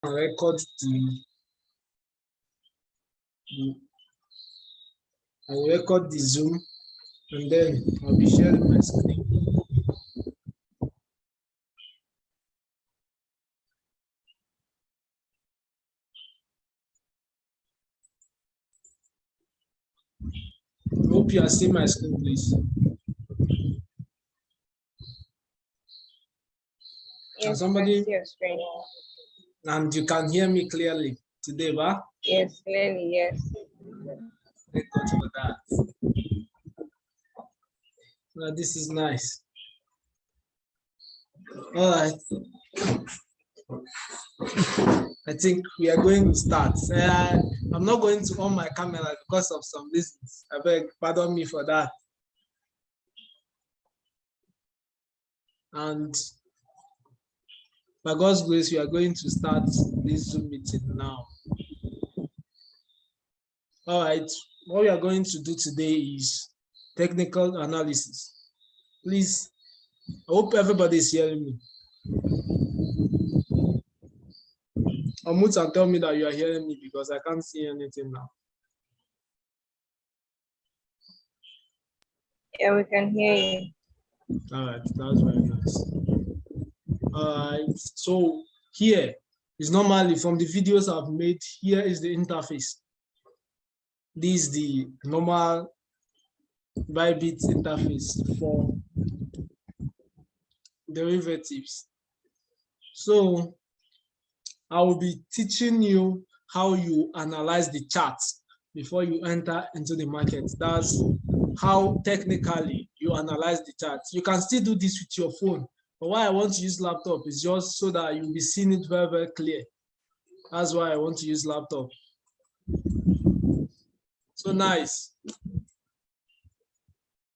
record I will record the Zoom, and then I'll be sharing my screen. I hope you are seeing my screen, please. Yes, somebody, your screen. And you can hear me clearly today, ba? Yes, clearly, yes. Thank God for that. Well, this is nice. All right. I think we are going to start. I'm not going to on my camera because of some reasons. I beg, pardon me for that. And by God's grace, we are going to start this Zoom meeting now. All right. What we are going to do today is technical analysis. Please, I hope everybody is hearing me. Unmute and tell me that you are hearing me because I can't see anything now. Yeah, we can hear you. All right, that's very nice. All right, so here is normally from the videos I've made, here is the interface. This is the normal Bybit interface for derivatives. So I will be teaching you how you analyze the charts before you enter into the market. That's how technically you analyze the charts. You can still do this with your phone, but why I want to use laptop is just so that you'll be seeing it very, very clear. That's why I want to use laptop. So nice.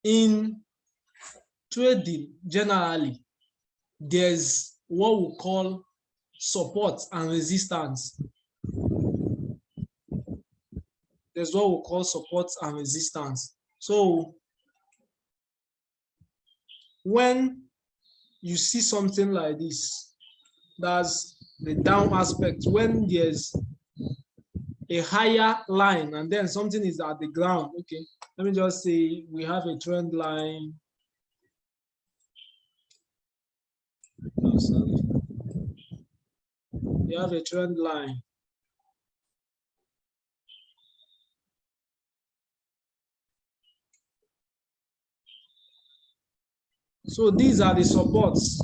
In trading, generally, there's what we call support and resistance. There's what we call support and resistance. So when you see something like this, that's the down aspect. When there's a higher line and then something is at the ground, okay, let me just say we have a trend line. Oh, sorry. We have a trend line. So these are the supports.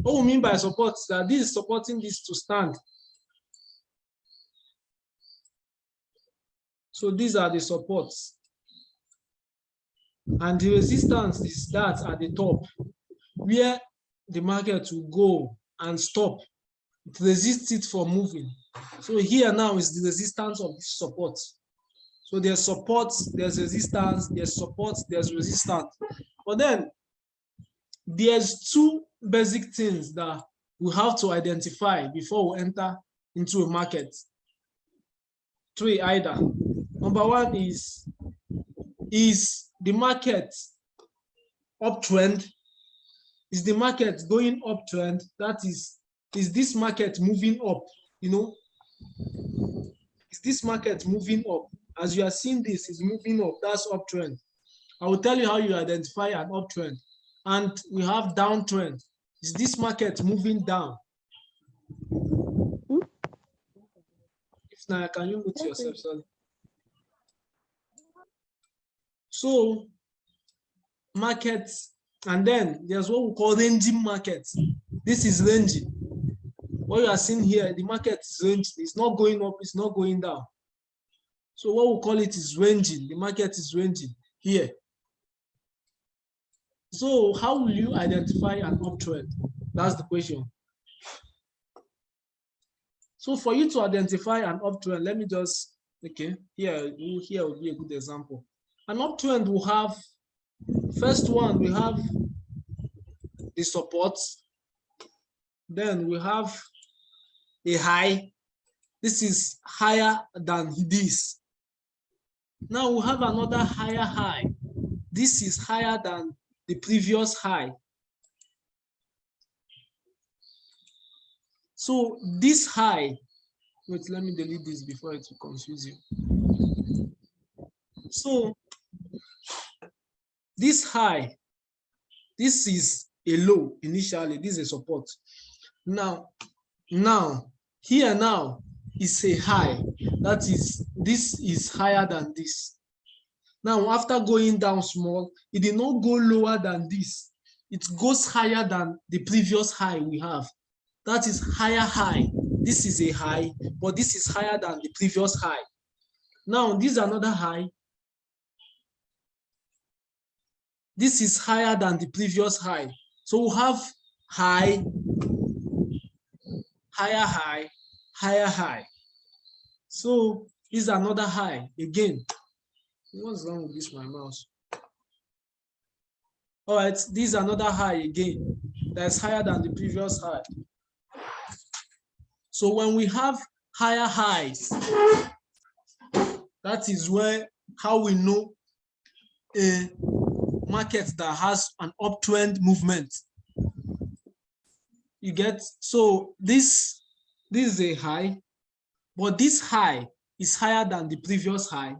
What we mean by supports that this is supporting this to stand. So these are the supports. And the resistance is that at the top, where the market will go and stop. It resists it from moving. So here now is the resistance of this support. So there's support, there's resistance, there's support, there's resistance. But then there's two basic things that we have to identify before we enter into a market. Three either. Number one is the market uptrend? Is the market going uptrend? That is this market moving up? You know, is this market moving up? As you are seeing this, is moving up. That's uptrend. I will tell you how you identify an uptrend. And we have downtrend. Is this market moving down? If not, can you mute yourself? Sorry. So markets, and then there's what we call ranging markets. This is ranging. What you are seeing here, the market is ranging. It's not going up, it's not going down. So what we call it is ranging. The market is ranging here. So how will you identify an uptrend? That's the question. So for you to identify an uptrend, let me just, okay, here will be a good example. An uptrend will have, first one, we have the support. Then we have a high. This is higher than this. Now we have another higher high. This is higher than the previous high. So this high Wait, let me delete this before it will confuse you. So this high, this is a low initially, this is a support. Now here now is a high. That is, this is higher than this. Now after going down small, it did not go lower than this. It goes higher than the previous high we have. That is higher high. This is a high, but this is higher than the previous high. Now this is another high. This is higher than the previous high. So we have high, higher high, higher high. So this is another high again. What's wrong with this, my mouse? All right, this is another high again. That's higher than the previous high. So when we have higher highs, that is where how we know a market that has an uptrend movement. You get, so this is a high, but this high is higher than the previous high.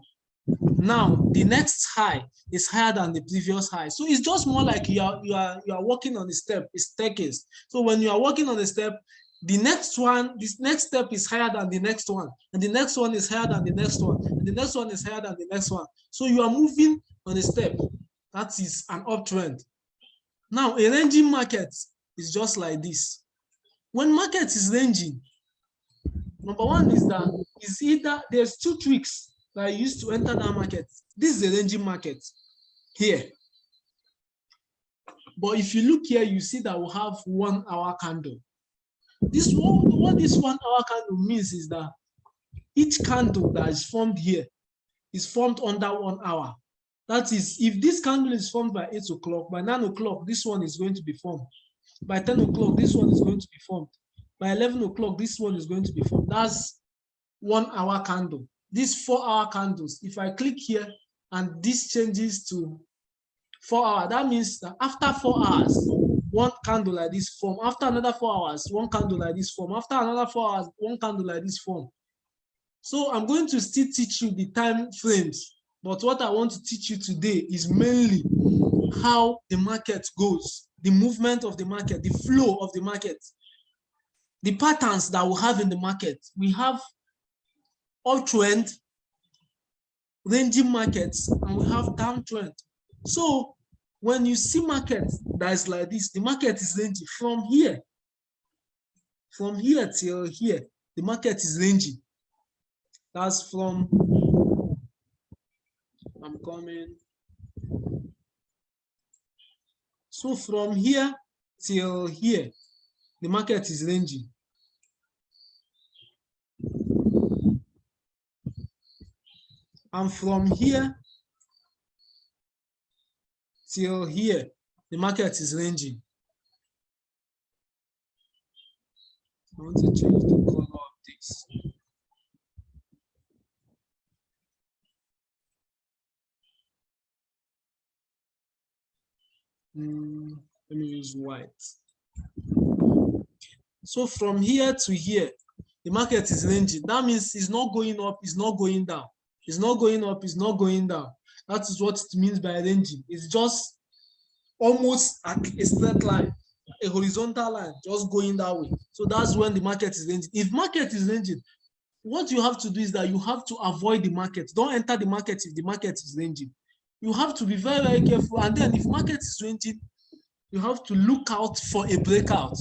Now the next high is higher than the previous high. So it's just more like you are walking on a step, a staircase. So when you are walking on a step, the next one, this next step is higher than the next one, and the next one is higher than the next one, and the next one is higher than the next one. So you are moving on a step. That is an uptrend. Now a ranging market is just like this. When market is ranging, number one is that is either there's two tricks that I used to enter that market. This is a ranging market here. But if you look here, you see that we have 1 hour candle. This what this 1 hour candle means is that each candle that is formed here is formed under 1 hour. That is, if this candle is formed by 8 o'clock, by 9 o'clock, this one is going to be formed. By 10 o'clock, this one is going to be formed. By 11 o'clock, this one is going to be formed. That's 1 hour candle. These 4 hour candles, if I click here and this changes to 4 hours, that means that after 4 hours, one candle like this form. After another 4 hours, one candle like this form. After another 4 hours, one candle like this form. So I'm going to still teach you the time frames, but what I want to teach you today is mainly how the market goes, the movement of the market, the flow of the market, the patterns that we have in the market. We have uptrend, ranging markets, and we have downtrend. So when you see market that is like this, the market is ranging from here till here. The market is ranging. That's from, I'm coming. So from here till here, the market is ranging. And from here till here, the market is ranging. I want to change the color of this. Let me use white. So from here to here, the market is ranging. That means it's not going up, it's not going down. It's not going up, it's not going down. That is what it means by ranging. It's just almost a straight line, a horizontal line, just going that way. So that's when the market is ranging. If market is ranging, what you have to do is that you have to avoid the market. Don't enter the market if the market is ranging. You have to be very, very careful. And then if market is ranging, you have to look out for a breakout.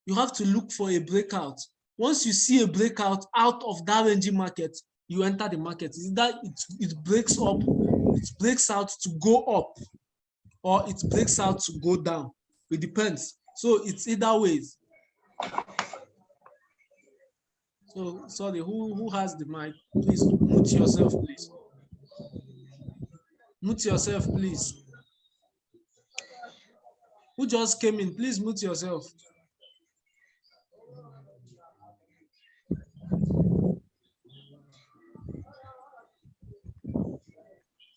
You have to look for a breakout. Once you see a breakout out of that ranging market, you enter the market. Is that it breaks up, it breaks out to go up, or it breaks out to go down. It depends. So it's either ways. So sorry, who has the mic? Please mute yourself, please. Mute yourself, please. Who just came in? Please mute yourself.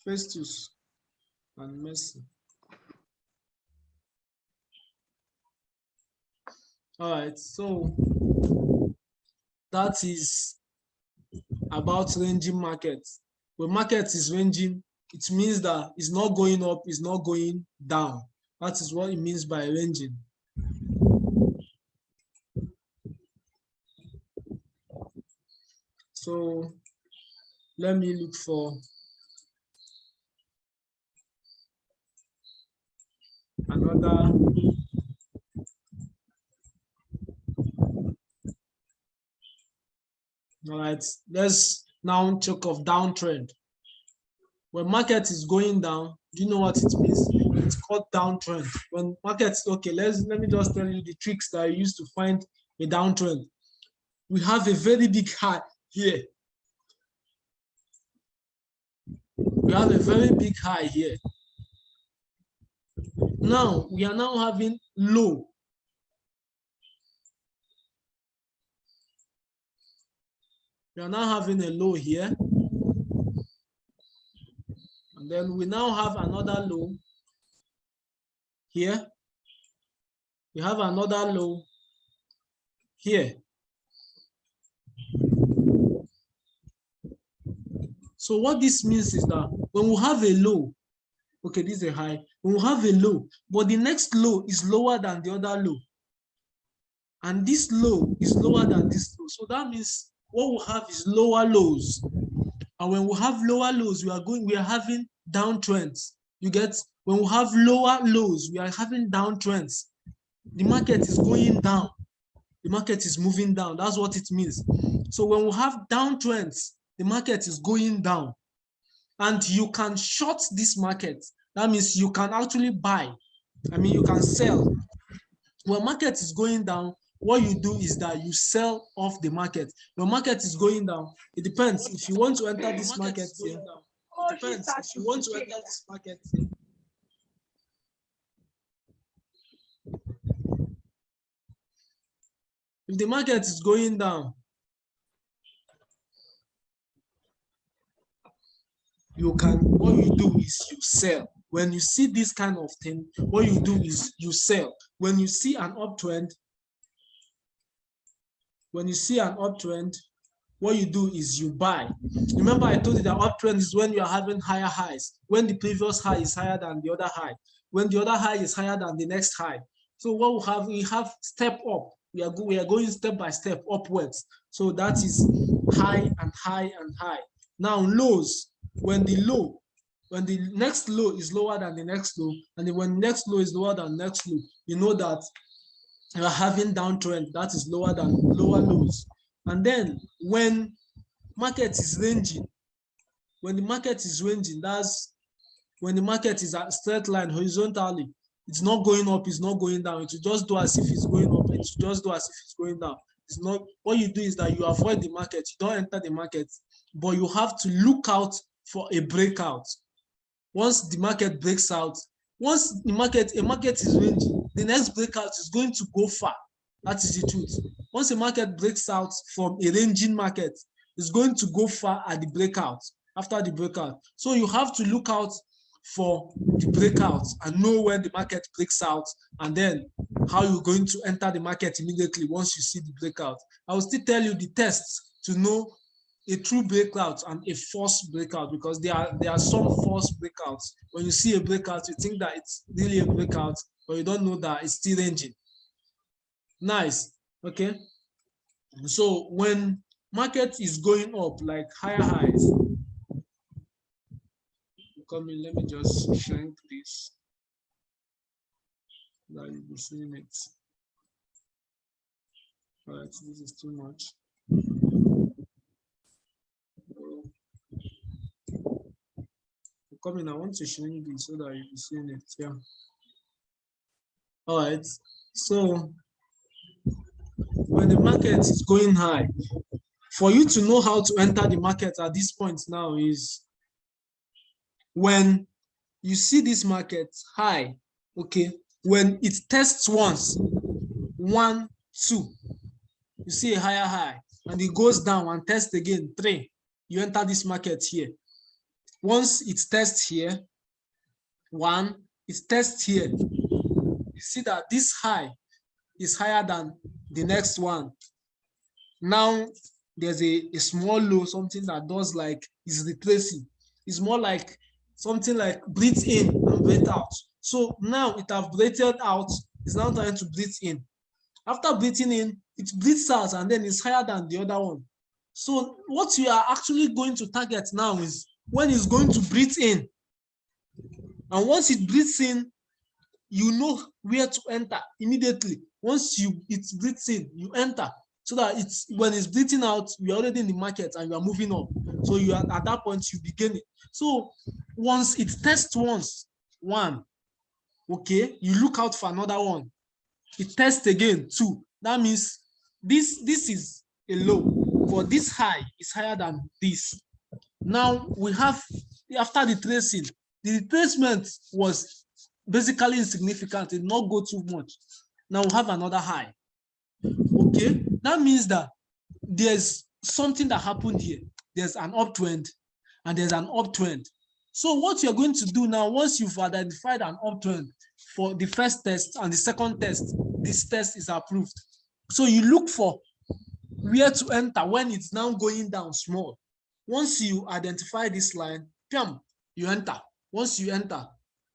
Festus and Mercy. All right, so that is about ranging market. When market is ranging, it means that it's not going up, it's not going down. That is what it means by ranging. So let me look for another. All right, let's now check of downtrend. When market is going down, do you know what it means? It's called downtrend. When markets, okay, let me just tell you the tricks that I use to find a downtrend. We have a very big high here. We have a very big high here. Now we are now having low. We are now having a low here. And then we now have another low here. We have another low here. So what this means is that when we have a low, okay, this is a high. When we have a low, but the next low is lower than the other low. And this low is lower than this low. So that means what we have is lower lows. And when we have lower lows, we are having downtrends. You get, when we have lower lows, we are having downtrends. The market is going down. The market is moving down. That's what it means. So when we have downtrends, the market is going down. And you can short this market. That means you can actually buy. I mean, you can sell. When market is going down, what you do is that you sell off the market. When market is going down, it depends. If you want to enter this market here, it depends. If you want to enter this market here, if the market is going down, what you do is you sell. When you see this kind of thing, what you do is you sell. When you see an uptrend, what you do is you buy. Remember, I told you that uptrend is when you are having higher highs, when the previous high is higher than the other high, when the other high is higher than the next high. So what we have step up. We are going step by step upwards. So that is high and high and high. Now lows, when the next low is lower than the next low, and when the next low is lower than the next low, you know that you are having downtrend that is lower lows. And then when market is ranging, that's when the market is at straight line horizontally. It's not going up, it's not going down. It will just do as if it's going up, it will just do as if it's going down. It's not. What you do is that you avoid the market, you don't enter the market, but you have to look out for a breakout. Once the market breaks out, once a market is ranging, the next breakout is going to go far. That is the truth. Once a market breaks out from a ranging market, it's going to go far at the breakout, after the breakout. So you have to look out for the breakout and know when the market breaks out, and then how you're going to enter the market immediately once you see the breakout. I will still tell you the tests to know a true breakout and a false breakout, because there are some false breakouts. When you see a breakout, you think that it's really a breakout, but you don't know that it's still ranging. Nice. Okay. So when market is going up like higher highs, let me just shrink this. That you'll be seeing it. All right, this is too much. I want to shrink this so that you'll be seeing it. Yeah. All right. So when the market is going high, for you to know how to enter the market at this point now is when you see this market high, okay, when it tests once, 1, 2, you see a higher high, and it goes down and tests again, 3, you enter this market here. Once it tests here, 1, it tests here, you see that this high is higher than the next one. Now there's a small low, something that does like is retracing. It's more like something like breathe in and breathe out. So now it have breathed out, it's now trying to breathe in. After breathing in, it breathes out and then it's higher than the other one. So what you are actually going to target now is when it's going to breathe in. And once it breathes in, you know where to enter immediately. Once it breathes in, you enter. So that it's when it's breathing out, you're already in the market and you are moving up. So you are at that point, you begin it. So once it tests one, okay, you look out for another one. It tests again, two. That means this is a low, but this high is higher than this. Now we have, after the tracing, the retracement was basically insignificant, it did not go too much. Now we have another high. Okay, that means that there's something that happened here. There's an uptrend and there's an uptrend. So what you're going to do now, once you've identified an uptrend for the first test and the second test, this test is approved. So you look for where to enter when it's now going down small. Once you identify this line, you enter. Once you enter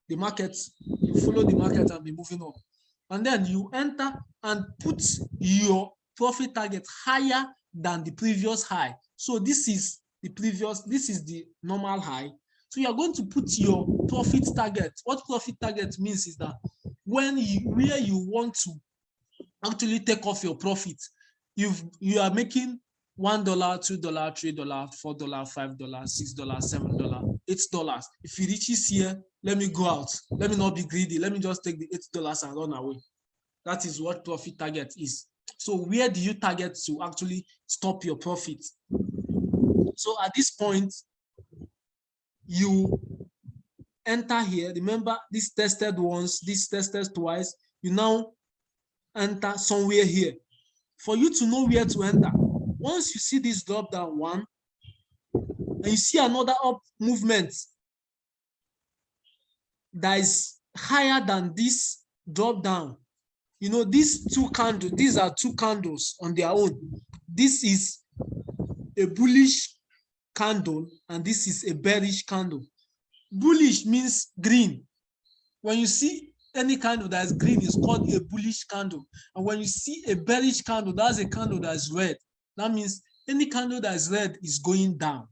the market, you follow the market and be moving up. And then you enter and put your profit target higher than the previous high. So this is the previous, this is the normal high. So you are going to put your profit target. What profit target means is that where you want to actually take off your profit, you are making $1, $2, $3, $4, $5, $6, $7, $8. If it reaches here, let me go out. Let me not be greedy. Let me just take the $8 and run away. That is what profit target is. So where do you target to actually stop your profit? So at this point, you enter here. Remember, this tested once, this tested twice. You now enter somewhere here. For you to know where to enter, once you see this drop down one, and you see another up movement that is higher than this drop down, you know, these two candles, these are two candles on their own. This is a bullish candle and this is a bearish candle. Bullish means green. When you see any candle that is green, is called a bullish candle. And when you see a bearish candle, that's a candle that is red. That means any candle that is red is going down.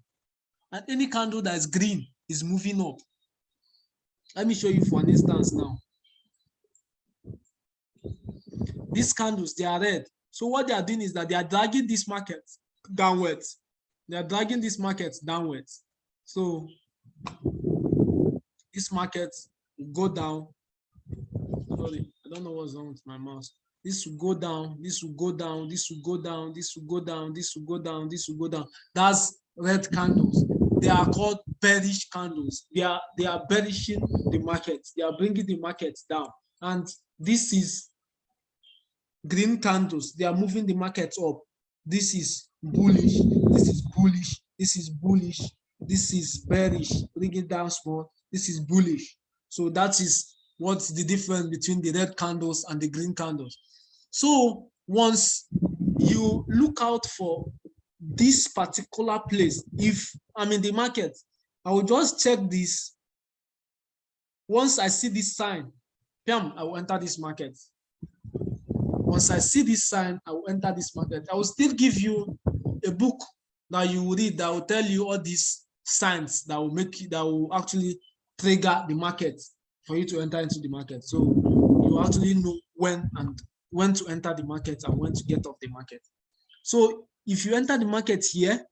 And any candle that is green is moving up. Let me show you for an instance now. These candles, they are red. So what they are doing is that they are dragging this market downwards. They are dragging this market downwards. So this market will go down. Sorry, I don't know what's wrong with my mouse. This will go down, this will go down, this will go down, this will go down, this will go down, this will go down. That's red candles. They are called bearish candles. They are bearishing the market. They are bringing the market down. And this is green candles. They are moving the market up. This is bullish. This is bullish. This is bullish. This is bearish. Bring it down small. This is bullish. So that is what's the difference between the red candles and the green candles. So once you look out for this particular place, if I'm in the market, I will just check this. Once I see this sign, I will enter this market. Once I see this sign, I will enter this market. I will still give you a book that you will read that will tell you all these signs that will make you, that will actually trigger the market for you to enter into the market. So you actually know when to enter the market and when to get off the market. So if you enter the market here,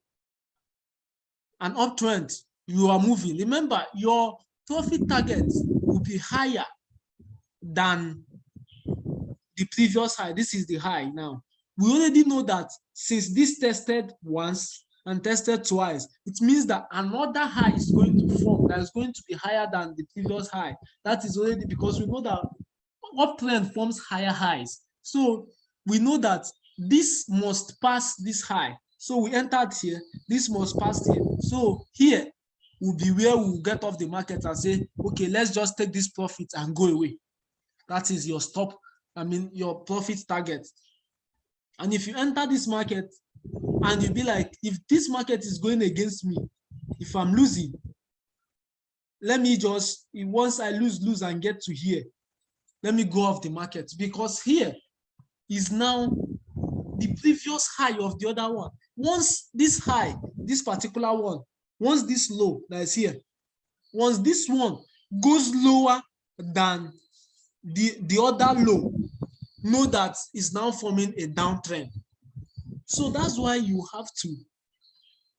an uptrend, you are moving. Remember, your profit target will be higher than the previous high. This is the high now. We already know that since this tested once and tested twice, it means that another high is going to form that is going to be higher than the previous high. That is already because we know that uptrend forms higher highs. So we know that this must pass this high. So we entered here, this must pass here. So here will be where we will get off the market and say, okay, let's just take this profit and go away. That is your stop, your profit target. And if you enter this market And you'll be like, if this market is going against me, if I'm losing, let me just, once I lose and get to here, let me go off the market, because here is now the previous high of the other one. Once this high, this particular one, once this low that is here, once this one goes lower than the other low, know that it's now forming a downtrend. So that's why you have to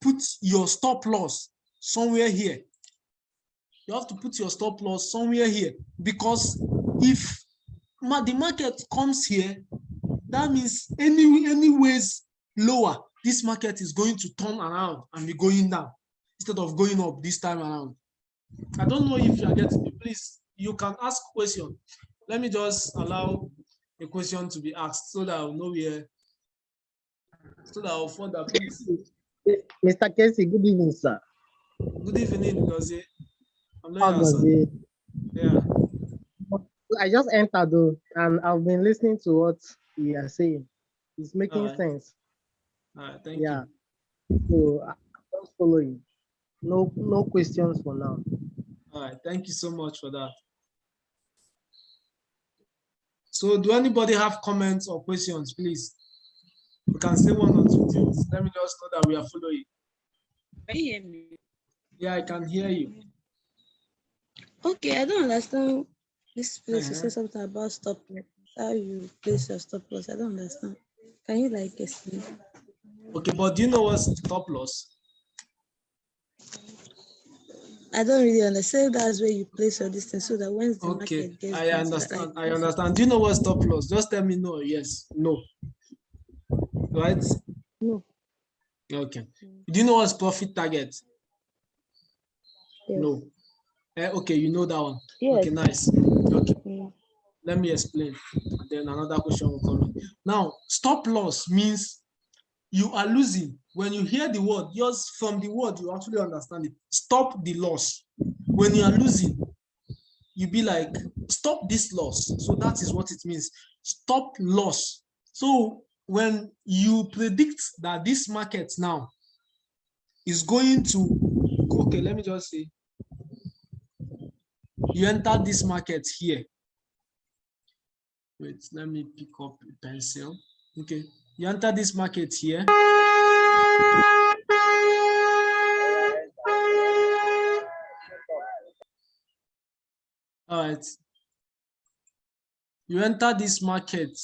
put your stop loss somewhere here. You have to put your stop loss somewhere here, because if the market comes here, that means anyways lower, this market is going to turn around and be going down instead of going up this time around. I don't know if you are getting me. Please, you can ask question. Let me just allow a question to be asked so that I'll know where, so that I'll further, please. Mr. Casey, good evening, sir. Good evening, Gozie. I'm How not was it? Yeah. I just entered though, and I've been listening to what you are saying. It's making sense. All right, thank you. So I'm just following. No questions for now. All right, thank you so much for that. So do anybody have comments or questions, please? We can say one or two things. Let me just know that we are following. Can you hear me? Yeah, I can hear you. Okay, I don't understand this place. You say something about stop loss. How you place your stop loss? I don't understand. Can you like explain? Okay, but do you know what's stop loss? I don't really understand. That's where you place your distance so that when the market gets I understand. I understand. Do you know what stop loss? Just tell me no, yes, no. Right? No. Okay. Do you know what's profit target? Yes. No. Okay, you know that one. Yes. Okay, nice. Okay. Let me explain. And then another question will come in. Now, stop loss means you are losing. When you hear the word, just from the word, you actually understand it. Stop the loss. When you are losing, you be like, stop this loss. So that is what it means. Stop loss. So when you predict that this market now is going to, okay, let me just say, you enter this market here. Wait, let me pick up a pencil. Okay, you enter this market here. All right. You enter this market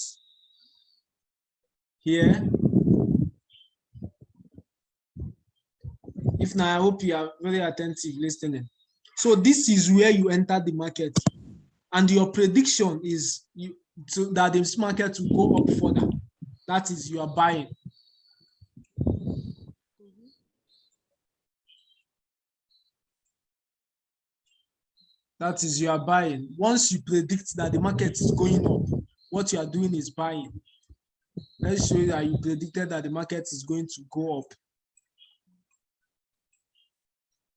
here. If now, I hope you are very attentive listening. So this is where you enter the market, and your prediction is that this market will go up further. That is, you are buying. That is, you are buying. Once you predict that the market is going up, what you are doing is buying. Let's show you that you predicted that the market is going to go up.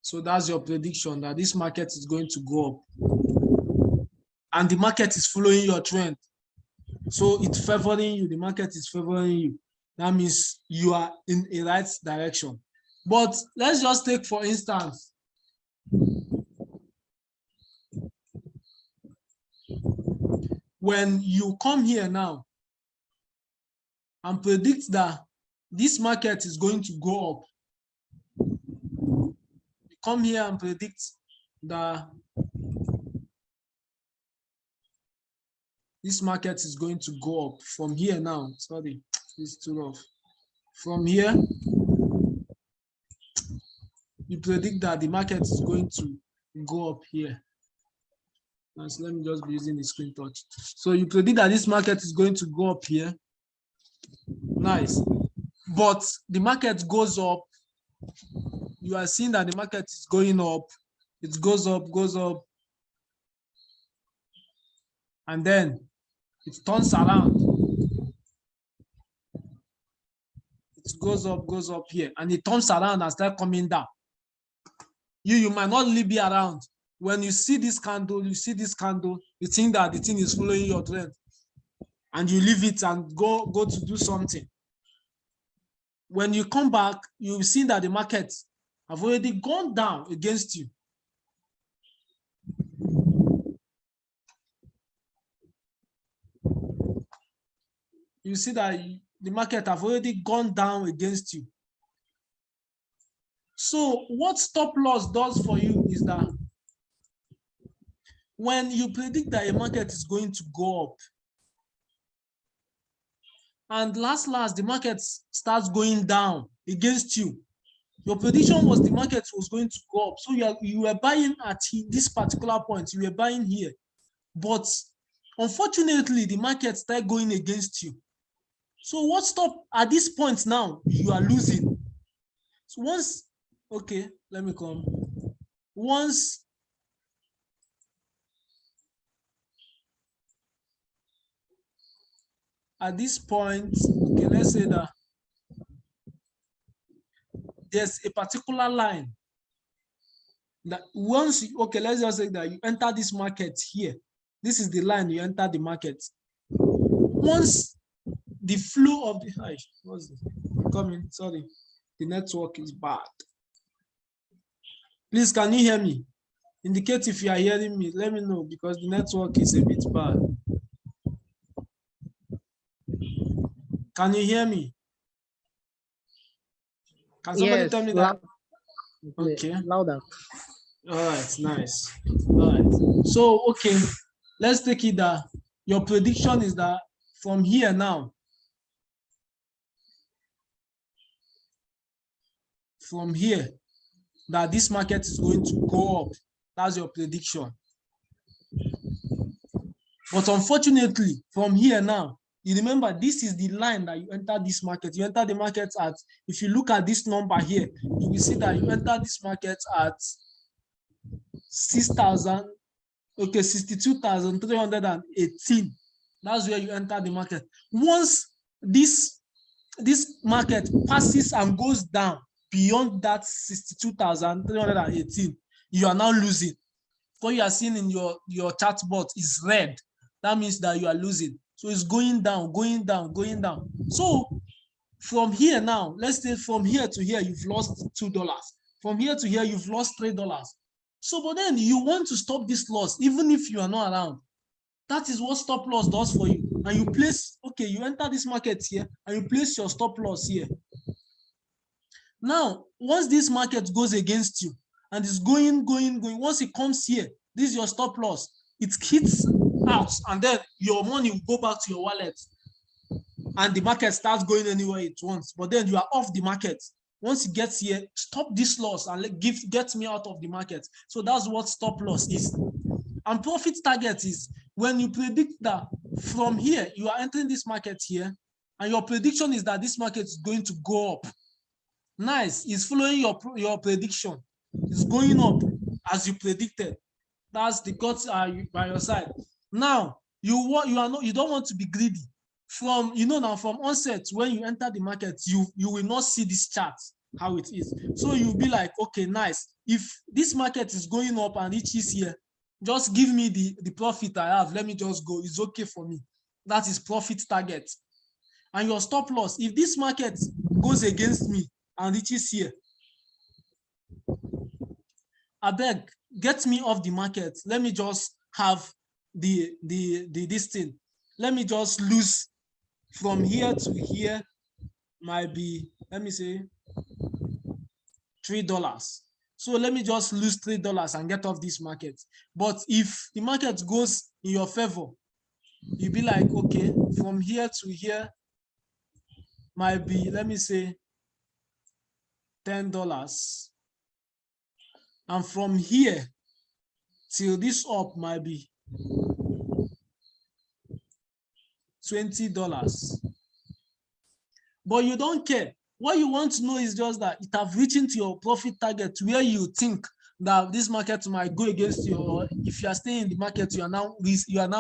So that's your prediction, that this market is going to go up. And the market is following your trend. So it's favoring you, the market is favoring you. That means you are in a right direction. But let's just take, for instance, when you come here now and predict that this market is going to go up, you come here and predict that this market is going to go up from here now. Sorry, it's too rough. From here, you predict that the market is going to go up here. So let me just be using the screen touch. So you predict that this market is going to go up here. Nice. But the market goes up. You are seeing that the market is going up. It goes up, and then it turns around. It goes up here, and it turns around and starts coming down. You might not really be around. When you see this candle, you think that the thing is following your trend, and you leave it and go to do something. when you come back, you'll see that the market have already gone down against you. You see that the market have already gone down against you. So what stop loss does for you is that when you predict that a market is going to go up, and last the market starts going down against you, your prediction was the market was going to go up. So you were buying at this particular point, you were buying here. But unfortunately, the market started going against you. So what stop at this point now, you are losing. So once, okay, let me come. Once at this point, okay, let's say that there's a particular line that once, okay, let's just say that you enter this market here. This is the line you enter the market. Once the flow of the, what's this? I'm coming, sorry. The network is bad. Please, can you hear me? Indicate if you are hearing me. Let me know because the network is a bit bad. Can you hear me? Can somebody tell me that? Okay. Louder. All right, nice. All right. So, okay, let's take it that your prediction is that from here now, from here, that this market is going to go up. That's your prediction. But unfortunately, from here now, you remember this is the line that you enter this market. You enter the market at, if you look at this number here, you will see that you enter this market at 62,318. That's where you enter the market. Once this market passes and goes down beyond that 62,318, you are now losing. What you are seeing in your chart board is red. That means that you are losing. So it's going down, going down, going down. So from here now, let's say from here to here, you've lost $2. From here to here, you've lost $3. So, but then you want to stop this loss, even if you are not around. That is what stop loss does for you. And you place, okay, you enter this market here and you place your stop loss here. Now, once this market goes against you and it's going, once it comes here, this is your stop loss. It hits out and then your money will go back to your wallet and the market starts going anywhere it wants. But then you are off the market. Once it gets here, stop this loss and get me out of the market. So that's what stop loss is. And profit target is when you predict that from here, you are entering this market here, and your prediction is that this market is going to go up. Nice, it's following your prediction. It's going up as you predicted. That's the gods are by your side. Now, you don't want to be greedy. From from onset, when you enter the market, you will not see this chart how it is. So you'll be like, okay, nice. If this market is going up and reaches here, just give me the profit I have. Let me just go. It's okay for me. That is profit target. And your stop loss, if this market goes against me and reaches here, I beg, get me off the market. Let me just have this thing. Let me just lose from here to here, might be, let me say, $3. So let me just lose $3 and get off this market. But if the market goes in your favor, you'll be like, okay, from here to here might be, let me say, $10. And from here till this up might be $20. But you don't care. What you want to know is just that it have reached into your profit target where you think that this market might go against you, or if you are staying in the market, you are now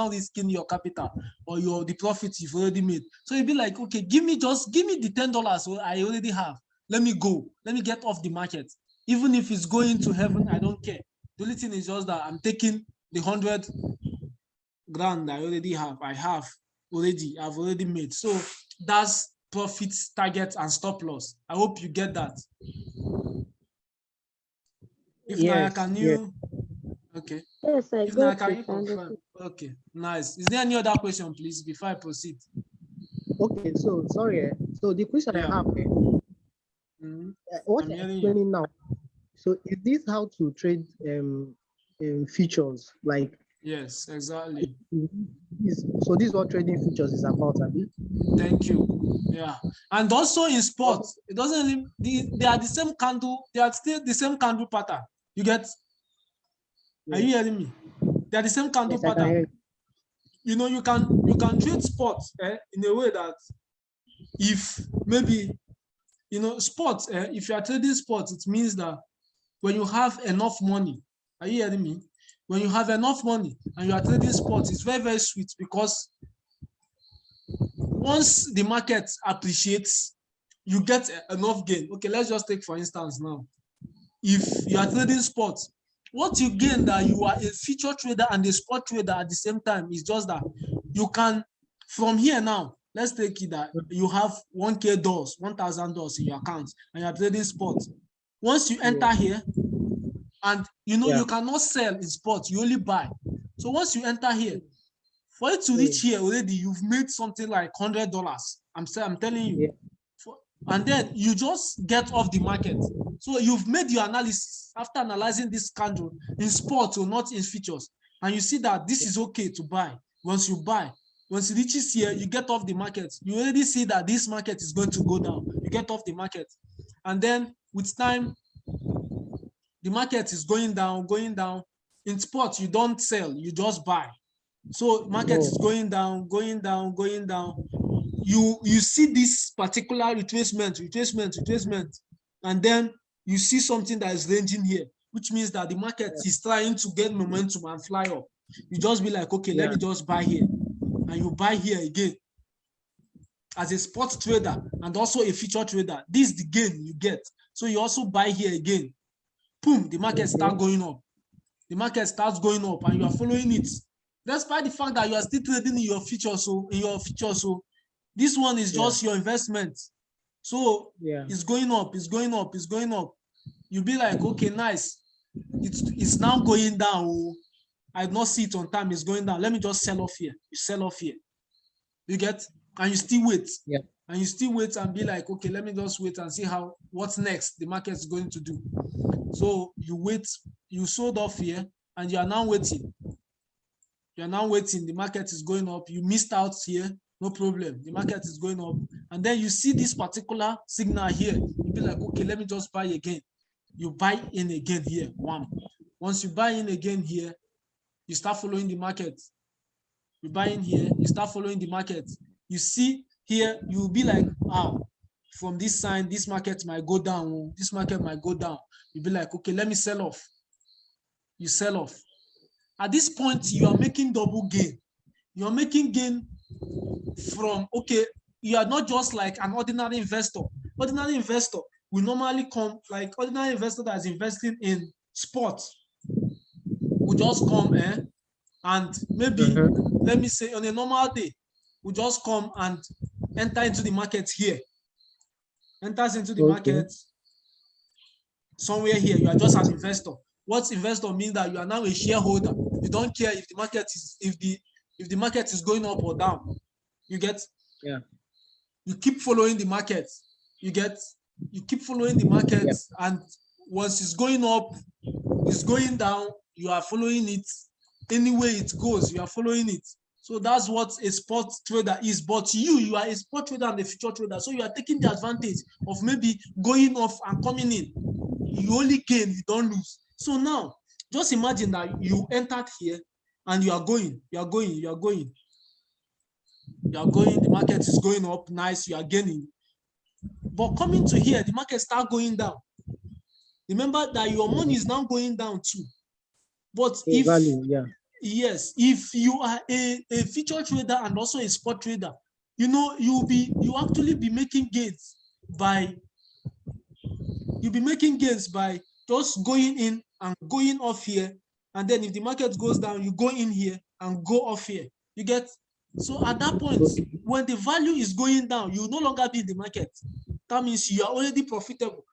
risking your capital or the profit you've already made. So you'll be like, okay, give me the $10 I already have. Let me go. Let me get off the market. Even if it's going to heaven, I don't care. The only thing is just that I'm taking the 100 grand I already have. I've already made. So that's profit target and stop loss. I hope you get that. If not, can you? Okay. Yes, I If not, got can it. you confirm? Okay, nice. Is there any other question, please, before I proceed? Okay, so sorry. So the question I Yeah. have, Mhm. what I'm you're hearing you. explaining now. So is this how to trade features? Like, Yes, exactly. so this is what trading features is about, Abi? Thank you. Yeah. And also in sports, it doesn't really, they are the same candle, they are still the same candle pattern. You get? Are you Yes. hearing me? They are the same candle Yes, I can hear pattern. You know, you can trade sports in a way that if maybe sports, if you are trading sports, it means that when you have enough money, are you hearing me? When you have enough money and you are trading sports, it's very, very sweet because once the market appreciates, you get enough gain. Okay, let's just take for instance now. If you are trading sports, what you gain that you are a feature trader and a spot trader at the same time is just that you can, from here now, let's take it that you have 1K dollars, $1,000 in your account and you are trading sports. Once you enter here, and you cannot sell in sports, you only buy. So once you enter here, for it to reach here already, you've made something like $100. I'm telling you. And then you just get off the market. So you've made your analysis after analyzing this candle in sports or not in features. And you see that this is okay to buy. Once you buy, once it reaches here, you get off the market. You already see that this market is going to go down. You get off the market. And then with time, the market is going down, going down. In sports, you don't sell, you just buy. So market is going down, going down, going down. You see this particular retracement, and then you see something that is ranging here, which means that the market is trying to get momentum and fly up. You just be like, okay, let me just buy here, and you buy here again. As a spot trader and also a feature trader, this is the gain you get. So you also buy here again. Boom, the market starts going up. The market starts going up, and you are following it. Despite the fact that you are still trading in your futures, so this one is just your investment. So it's going up, it's going up, it's going up. You'll be like, okay, nice. It's now going down. Oh, I did not see it on time. It's going down. Let me just sell off here. You sell off here. You get? And you still wait. Yeah. And you still wait and be like, okay, let me just wait and see what's next the market is going to do. So you wait, you sold off here, and you are now waiting. You are now waiting. The market is going up. You missed out here. No problem. The market is going up. And then you see this particular signal here. You'll be like, okay, let me just buy again. You buy in again here. Once you buy in again here, you start following the market. You buy in here, you start following the market. You see here, you'll be like, from this sign, this market might go down. This market might go down. You'll be like, okay, let me sell off. You sell off. At this point, you are making double gain. You're making gain from, okay, you are not just like an ordinary investor. Ordinary investor will normally come, like ordinary investor that is investing in sports will just come and maybe, let me say on a normal day, will just come and enter into the market here. Enters into the market somewhere here. You are just an investor. What investor means that you are now a shareholder. You don't care if the market is if the market is going up or down. You get? Yeah. You keep following the market. You get? You keep following the market, and once it's going up, it's going down, you are following it. Anyway it goes, you are following it. So that's what a spot trader is. But you are a spot trader and a future trader. So you are taking the advantage of maybe going off and coming in. You only gain, you don't lose. So now, just imagine that you entered here and you are going, the market is going up, nice, you are gaining. But coming to here, the market start going down. Remember that your money is now going down too. But if you are a feature trader and also a spot trader, you actually be making gains by just going in and going off here. And then if the market goes down, you go in here and go off here. You get? So at that point, when the value is going down, you will no longer be in the market. That means you are already profitable.